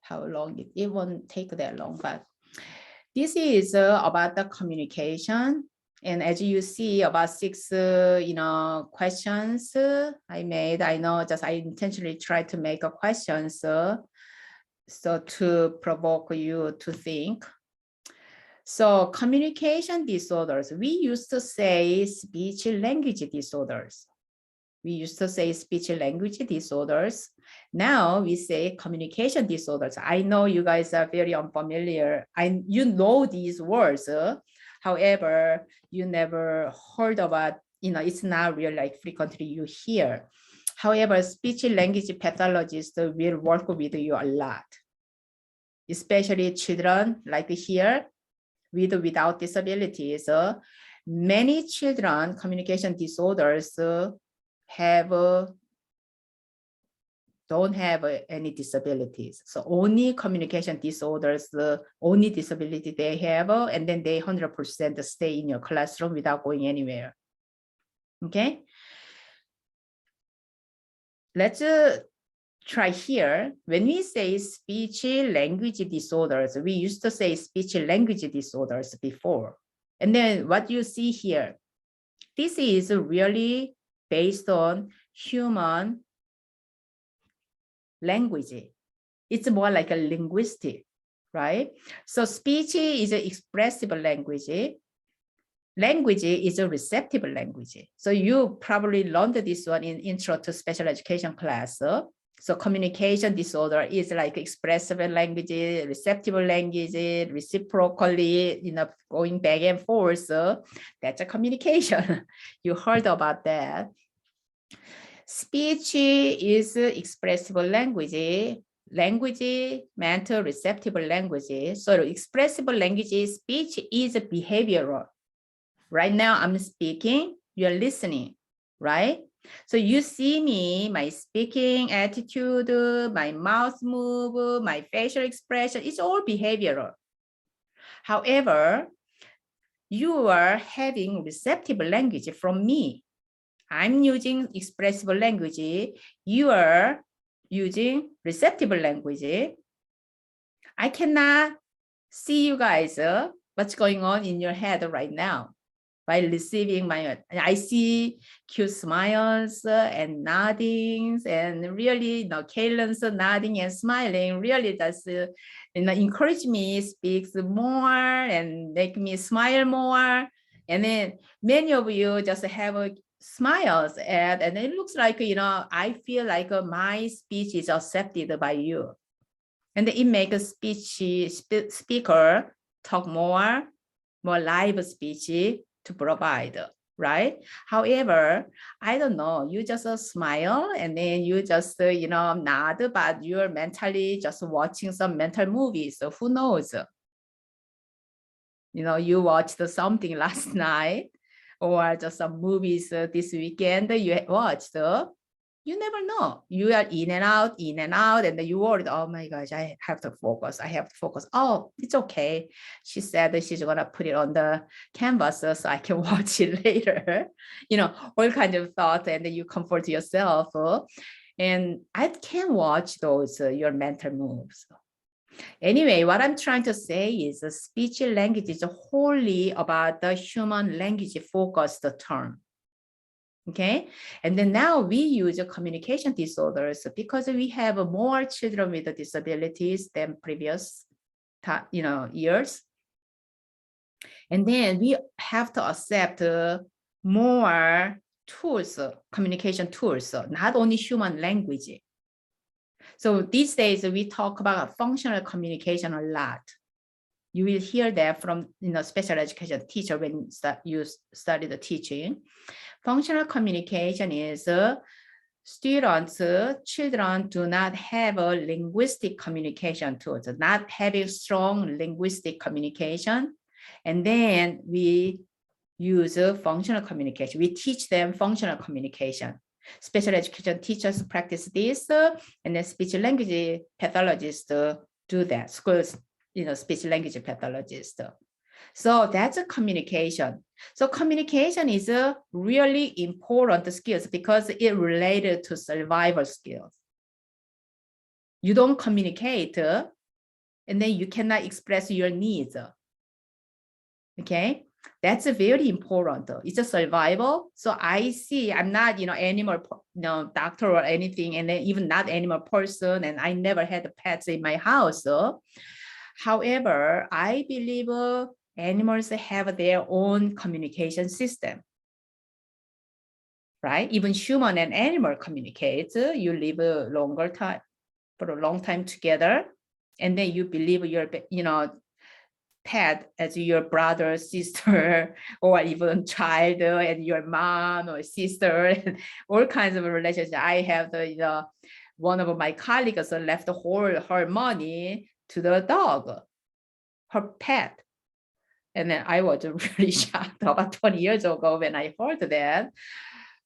how long it won't take that long, but this is about the communication. And as you see, about 6, questions I made. I know just I intentionally tried to make a questions so to provoke you to think. So communication disorders, we used to say speech language disorders. We used to say speech language disorders. Now we say communication disorders. I know you guys are very unfamiliar. You know these words. However, you never heard about, it's not real like frequently you hear. However, speech language pathologists will work with you a lot, especially children like here with without disabilities. Many children communication disorders don't have any disabilities. So only communication disorders, the only disability they have, and then they 100% stay in your classroom without going anywhere. Okay. Let's try here. When we say speech language disorders, we used to say speech language disorders before. And then what you see here, this is really based on human language. It's more like a linguistic, right? So speech is an expressive language. Language is a receptive language. So you probably learned this one in Intro to Special Education class. So communication disorder is like expressive language, receptive language, reciprocally, going back and forth. That's a communication. You heard about that. Speech is expressive language. Language meant receptive language. So expressive language, speech is behavioral. Right now I'm speaking, you're listening, right? So you see me, my speaking attitude, my mouth move, my facial expression, it's all behavioral. However, you are having receptive language from me. I'm using expressive language. You are using receptive language. I cannot see you guys, what's going on in your head right now. By receiving I see cute smiles and noddings, and really, Kaylen's nodding and smiling really does, encourage me, speaks more and make me smile more. And then many of you just have smiles, and it looks like, I feel like my speech is accepted by you. And it makes a speaker talk more live speech to provide, right? However, I don't know, you just smile and then you just, nod, but you're mentally just watching some mental movies. So who knows? You watched something last night or just some movies this weekend you watched. You never know. You are in and out, and then you worried, oh my gosh, I have to focus. Oh, it's okay. She said that she's gonna put it on the canvas so I can watch it later. All kinds of thoughts, and then you comfort yourself. And I can watch those, your mental moves. Anyway, what I'm trying to say is speech language is wholly about the human language focused term. Okay, and then now we use communication disorders because we have more children with disabilities than previous years. And then we have to accept more tools, communication tools, not only human language. So these days we talk about functional communication a lot. You will hear that from special education teacher when you study the teaching. Functional communication is children do not have a linguistic communication tools, not having strong linguistic communication. And then we use functional communication. We teach them functional communication. Special education teachers practice this, and then speech language pathologists do that. Schools, speech language pathologist. So that's a communication. So communication is a really important skills because it related to survival skills. You don't communicate, and then you cannot express your needs. Okay, that's very important. It's a survival. So I see, I'm not, animal, doctor or anything, and then even not animal person, and I never had pets in my house. However, I believe animals have their own communication system, right? Even human and animal communicate. You live a longer time, for a long time together, and then you believe your, pet as your brother, sister, or even child, and your mom or sister, and all kinds of relationships. I have one of my colleagues left her money to the dog, her pet. And then I was really shocked about 20 years ago when I heard that.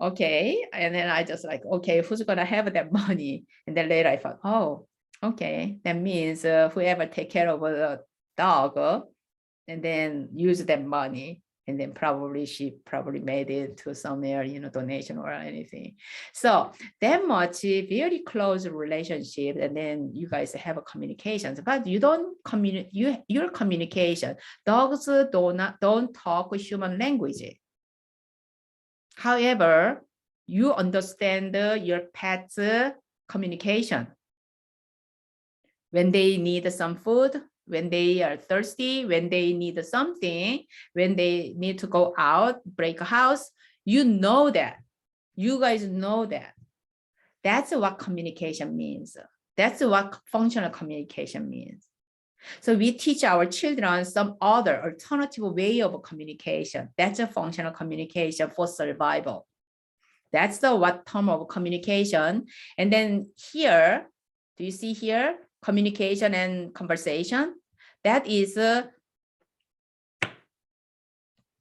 Okay. And then I just like, okay, who's going to have that money? And then later I thought, oh, okay. That means whoever take care of the dog and then use that money. And then she made it to somewhere, donation or anything. So that much very close relationship, and then you guys have a communications, but you don't communicate. Your communication. Dogs don't talk human language. However, you understand your pet's communication. When they need some food, when they are thirsty, when they need something, when they need to go out, break a house, you know that. You guys know that. That's what communication means. That's what functional communication means. So we teach our children some other alternative way of communication. That's a functional communication for survival. That's the what term of communication. And then here, do you see here? Communication and conversation. That is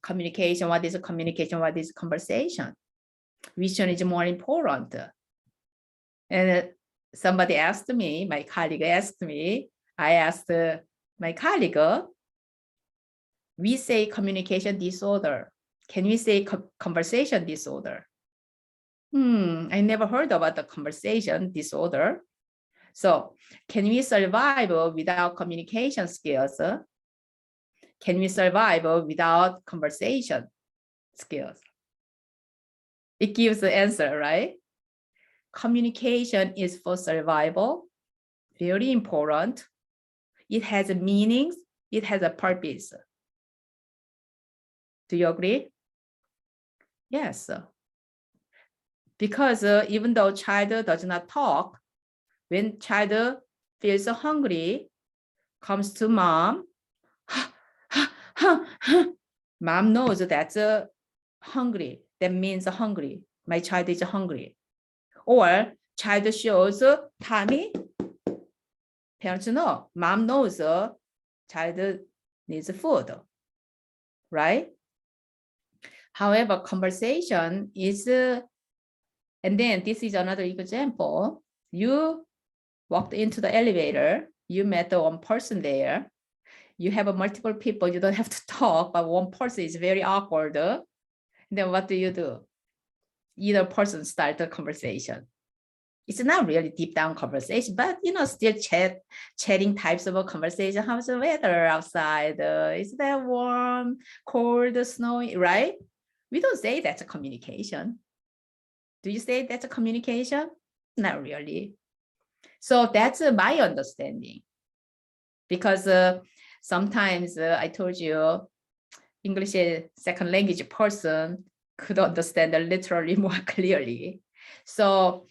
communication. What is communication? What is conversation? Which one is more important? And somebody asked me, my colleague asked me, I asked my colleague, we say communication disorder. Can we say conversation disorder? I never heard about the conversation disorder. So can we survive without communication skills? Can we survive without conversation skills? It gives the answer, right? Communication is for survival, very important. It has a meaning, it has a purpose. Do you agree? Yes. Because even though child does not talk, when child feels hungry, comes to mom, mom knows that's hungry. That means hungry. My child is hungry. Or child shows tummy. Parents know. Mom knows child needs food, right? However, conversation is, and then this is another example. You walked into the elevator. You met the one person there. You have multiple people. You don't have to talk, but one person is very awkward. Then what do? Either person start a conversation. It's not really deep down conversation, but still chatting types of a conversation. How's the weather outside? Is that warm, cold, snowy, right? We don't say that's a communication. Do you say that's a communication? Not really. So that's my understanding. Because sometimes I told you, English second language person could understand literally more clearly. So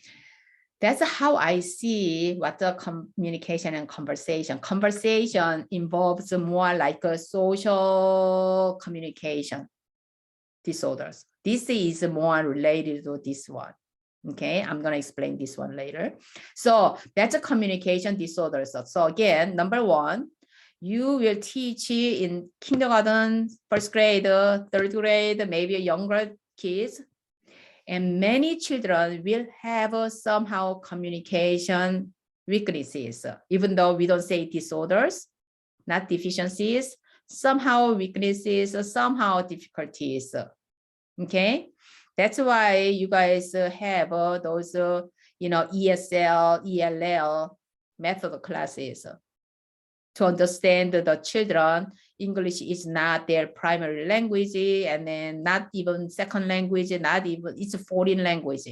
that's how I see what the communication and conversation. Conversation involves more like a social communication disorders. This is more related to this one. Okay, I'm going to explain this one later. So that's a communication disorder. So again, number one, you will teach in kindergarten, first grade, third grade, maybe younger kids. And many children will have somehow communication weaknesses, even though we don't say disorders, not deficiencies, somehow weaknesses, somehow difficulties. Okay, that's why you guys have those, ESL, ELL, method classes. To understand the children, English is not their primary language, and then not even second language, not even, it's a foreign language.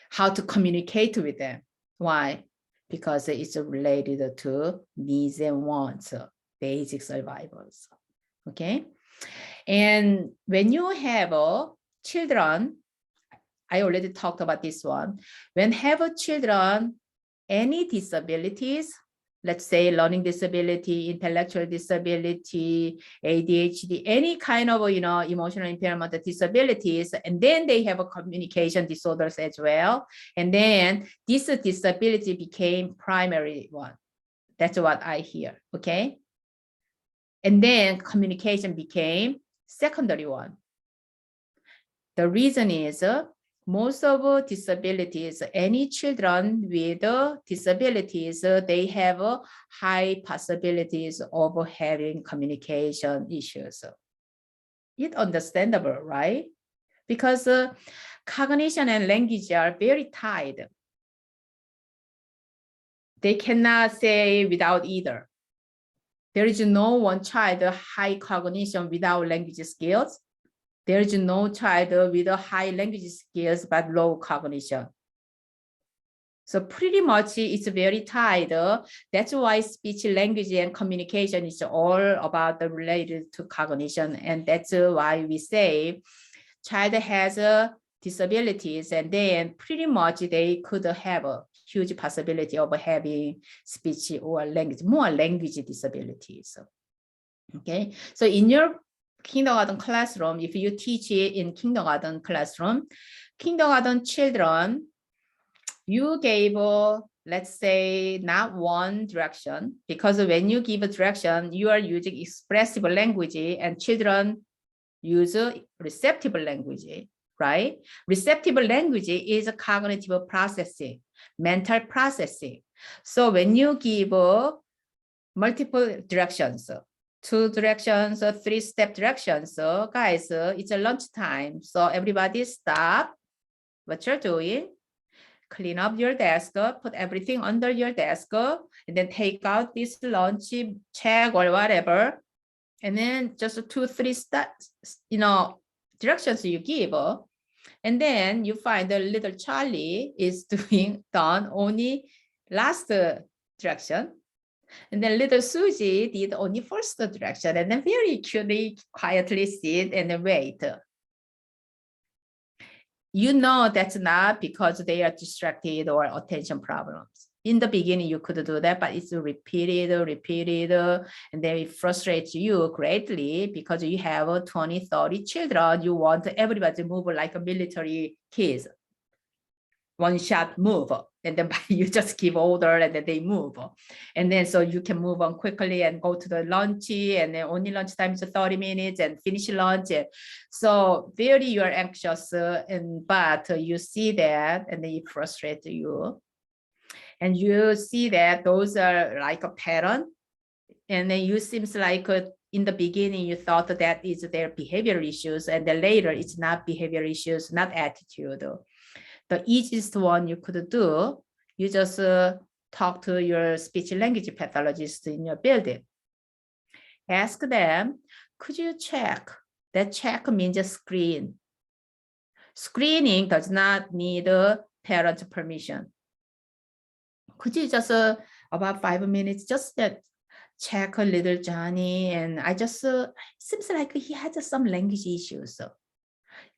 How to communicate with them. Why? Because it's related to needs and wants, basic survivals. Okay. And when you have children, I already talked about this one. When have children, any disabilities, let's say learning disability, intellectual disability, ADHD, any kind of, emotional impairment disabilities, and then they have a communication disorders as well. And then this disability became primary one. That's what I hear, okay? And then communication became secondary one. The reason is most of disabilities, any children with disabilities, they have high possibilities of having communication issues. It's understandable, right? Because cognition and language are very tied. They cannot say without either. There is no one child high cognition without language skills. There is no child with a high language skills but low cognition. So pretty much it's very tied. That's why speech, language, and communication is all about the related to cognition. And that's why we say child has disabilities, and then pretty much they could have a huge possibility of having speech or language, more language disabilities. Okay, so in your kindergarten classroom, if you teach it in kindergarten classroom, kindergarten children, you gave, let's say, not one direction, because when you give a direction, you are using expressive language and children use receptive language, right? Receptive language is a cognitive processing, mental processing. So when you give multiple directions, 2 directions, 3-step directions, so guys, it's a lunchtime. So everybody stop what you're doing, clean up your desk, put everything under your desk, and then take out this lunch check or whatever. And then just 2-3 steps, directions you give. And then you find the little Charlie is done only last direction. And then little Susie did only first direction, and then very cutely, quietly sit and wait. You know that's not because they are distracted or attention problems. In the beginning, you could do that, but it's repeated, and then it frustrates you greatly because you have 20, 30 children. You want everybody to move like a military kids. One shot move, and then you just give order and then they move. And then so you can move on quickly and go to the lunch, and then only lunch time is 30 minutes and finish lunch. So very you're anxious, but you see that and then it frustrates you. And you see that those are like a pattern. And then you seems like in the beginning, you thought that is their behavior issues, and then later it's not behavior issues, not attitude. The easiest one you could do, you just talk to your speech language pathologist in your building. Ask them, could you check? That check means a screen. Screening does not need parent permission. Could you just about 5 minutes, just check a little Johnny? And I just, seems like he has some language issues.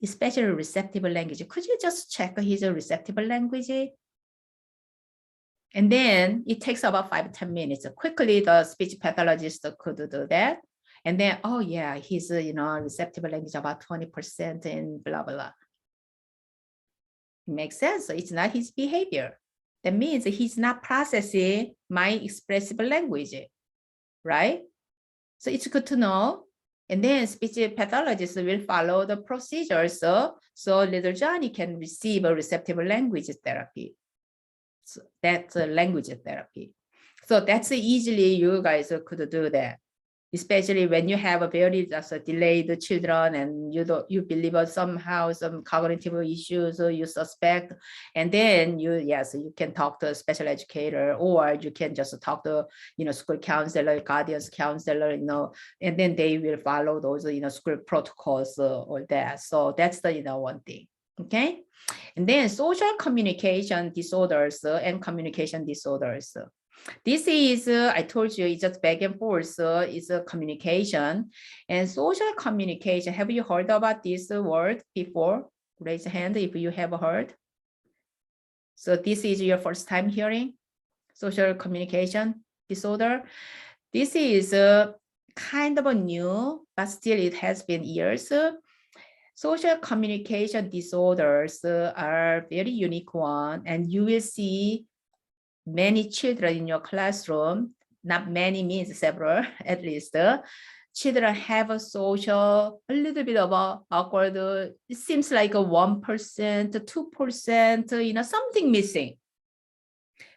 Especially receptive language. Could you just check his receptive language? And then it takes about 5-10 minutes. Quickly, the speech pathologist could do that. And then, oh yeah, he's, receptive language about 20% and blah, blah. It makes sense. It's not his behavior. That means he's not processing my expressive language, right? So it's good to know. And then speech pathologists will follow the procedures so little Johnny can receive a receptive language therapy. So that's a language therapy. So that's easily you guys could do that. especially when you have a very just delayed children and you believe somehow some cognitive issues you suspect, and then you can talk to a special educator, or you can just talk to school counselor, guardians counselor, and then they will follow those school protocols or that. So that's the one thing. Okay, and then social communication disorders and communication disorders. This is, I told you, it's just back and forth. It's a communication and social communication. Have you heard about this word before? Raise a hand if you have heard. So this is your first time hearing social communication disorder. This is kind of a new, but still it has been years. Social communication disorders are very unique one, and you will see many children in your classroom, not many means several, at least, children have a social, a little bit of a awkward, it seems like a 1%, 2%, something missing.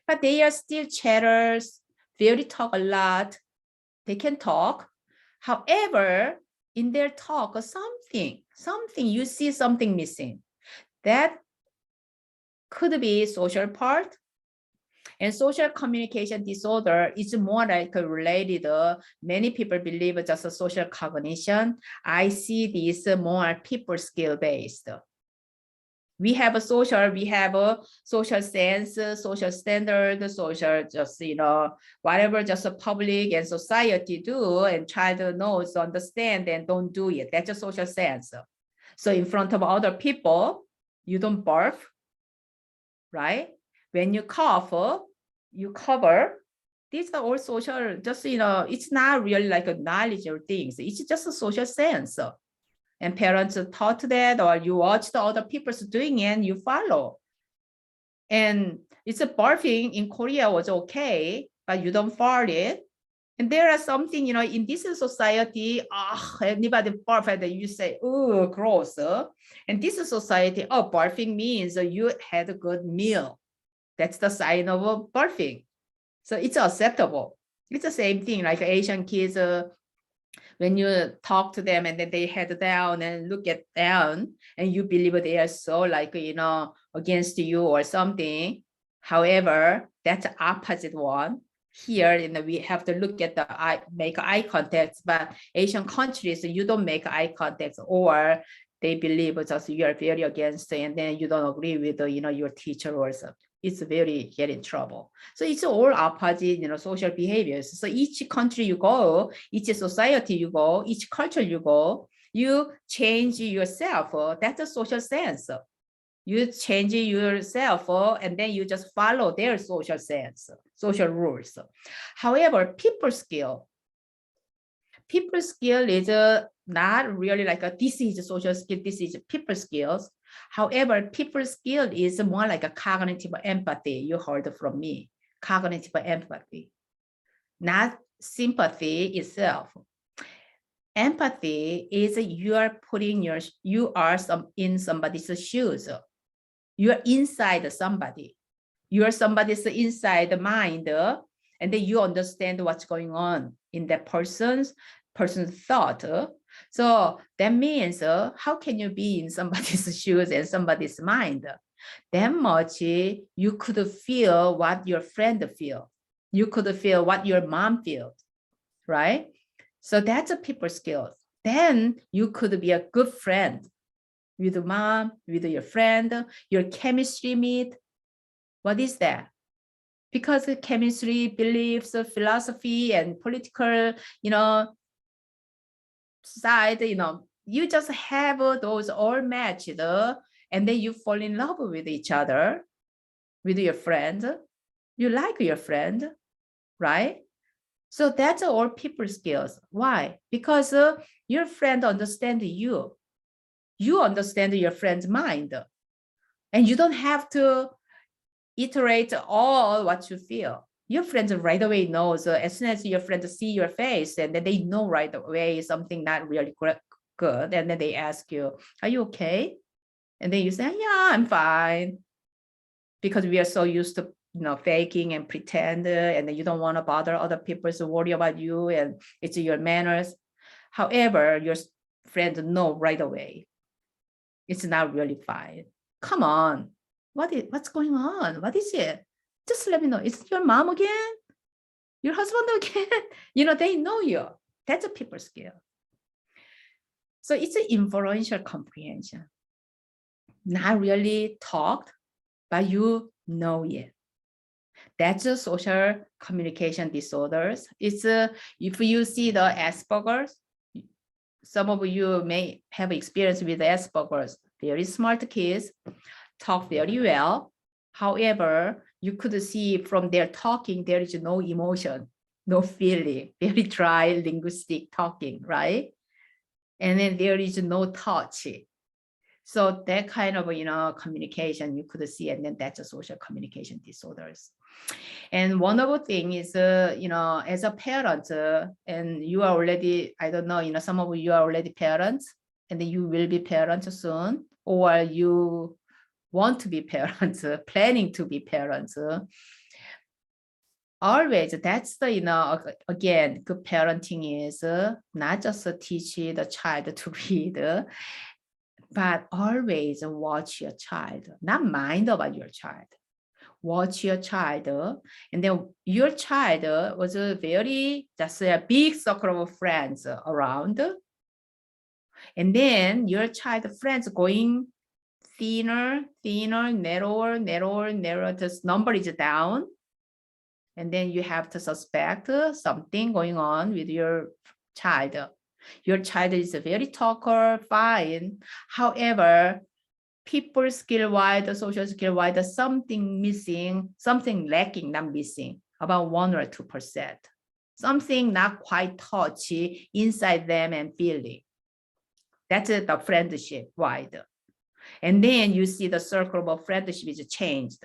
But they are still chatters, very talk a lot, they can talk. However, in their talk, something, you see something missing. That could be social part. And social communication disorder is more like related. Many people believe just a social cognition. I see this more people skill based. We have a social sense, social standard, social just, whatever just a public and society do and try to know, to understand and don't do it. That's a social sense. So in front of other people, you don't barf, right? When you cough, you cover. These are all social, just, it's not really like a knowledge or things. It's just a social sense. And parents taught that, or you watch the other people doing it and you follow. And it's a barfing in Korea was okay, but you don't fart it. And there are something, in this society, anybody barf and you say, oh, gross. And this society, barfing means you had a good meal. That's the sign of barfing. So it's acceptable. It's the same thing like Asian kids, when you talk to them and then they head down and look at down and you believe they are so like, against you or something. However, that's the opposite one. Here, we have to look at the eye, make eye contact, but Asian countries, you don't make eye contact, or they believe just you are very against and then you don't agree with, your teacher or something. It's very get in trouble. So it's all opposite, social behaviors. So each country you go, each society you go, each culture you go, you change yourself. That's a social sense. You change yourself and then you just follow their social sense, social rules. However, people skill is not really like this is a social skill, this is people skills. However, people skill is more like a cognitive empathy. You heard from me, cognitive empathy, not sympathy itself. Empathy is you are putting in somebody's shoes. You are inside somebody. You are somebody's inside the mind, and then you understand what's going on in that person's thought. So that means how can you be in somebody's shoes and somebody's mind? That much you could feel what your friend feel. You could feel what your mom feels, right? So that's a people skills. Then you could be a good friend with your mom, with your friend, your chemistry meet. What is that? Because chemistry, beliefs, philosophy, and political, side, you just have those all matched, and then you fall in love with each other, with your friend. You like your friend, right? So that's all people skills. Why? Because your friend understands you. You understand your friend's mind. And you don't have to iterate all what you feel. Your friends right away knows, as soon as your friends see your face, and then they know right away something not really good. And then they ask you, are you okay? And then you say, yeah, I'm fine. Because we are so used to faking and pretend, and then you don't want to bother other people to worry about you, and it's your manners. However, your friends know right away it's not really fine. Come on, what's going on? What is it? Just let me know. Is it your mom again? Your husband again? They know you. That's a people skill. So it's an inferential comprehension. Not really talked, but you know it. That's a social communication disorders. It's if you see the Asperger's, some of you may have experience with Asperger's. Very smart kids, talk very well. However, you could see from their talking, there is no emotion, no feeling, very dry linguistic talking, right? And then there is no touch. So that kind of, communication you could see, and then that's a social communication disorders. And one of the thing is, as a parent, and you are already, I don't know, some of you are already parents, and then you will be parents soon, or you want to be parents, planning to be parents. Always, that's the, again, good parenting is not just teach the child to read, but always watch your child, not mind about your child. Watch your child, and then your child was just a big circle of friends around, and then your child friends going thinner, narrower, this number is down, and then you have to suspect something going on with your child. Your child is a very talker, fine. However, people skill-wise, social skill-wise, something missing, something lacking, not missing, about 1 or 2%. Something not quite touchy inside them and feeling. That's the friendship wide. And then you see the circle of friendship is changed.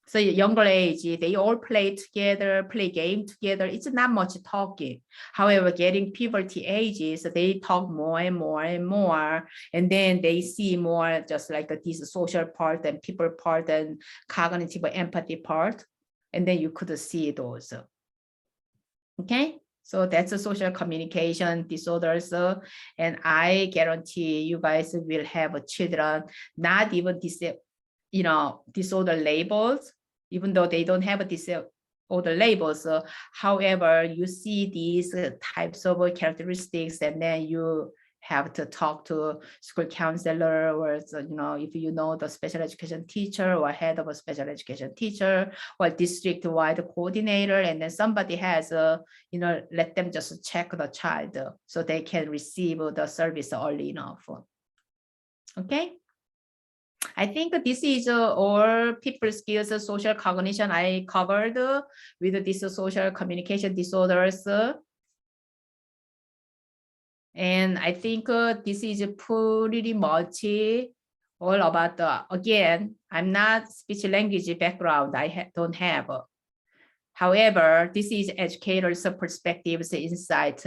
So younger age, they all play together, play game together. It's not much talking. However, getting puberty ages, they talk more and more and more. And then they see more just like this social part and people part and cognitive empathy part. And then you could see those. Okay, so that's a social communication disorders. And I guarantee you guys will have children, not even disorder labels, even though they don't have a disorder labels. However, you see these types of characteristics, and then you have to talk to school counselor, or if you know the special education teacher or head of a special education teacher or district-wide coordinator, and then somebody has let them just check the child so they can receive the service early enough. Okay. I think this is all people skills, social cognition I covered with this social communication disorders. And I think this is pretty much all about again, I'm not speech language background, I don't have. However, this is educators' perspectives, insight.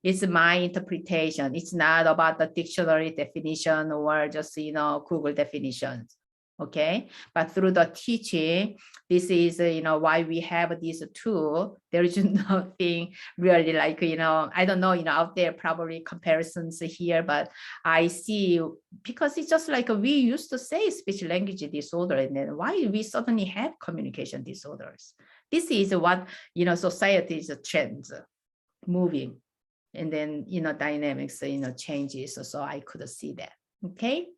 It's my interpretation. It's not about the dictionary definition or just, Google definitions. Okay, but through the teaching, this is, why we have this tool. There is nothing really like, I don't know, out there probably comparisons here, but I see, because it's just like we used to say speech language disorder, and then why we suddenly have communication disorders. This is what, society's trends moving, and then, dynamics, changes. So I could see that. Okay.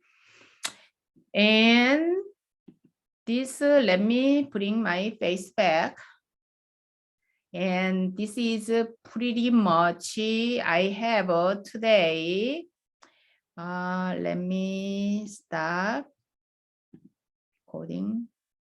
And this, let me bring my face back. And this is pretty much I have today. Let me stop recording.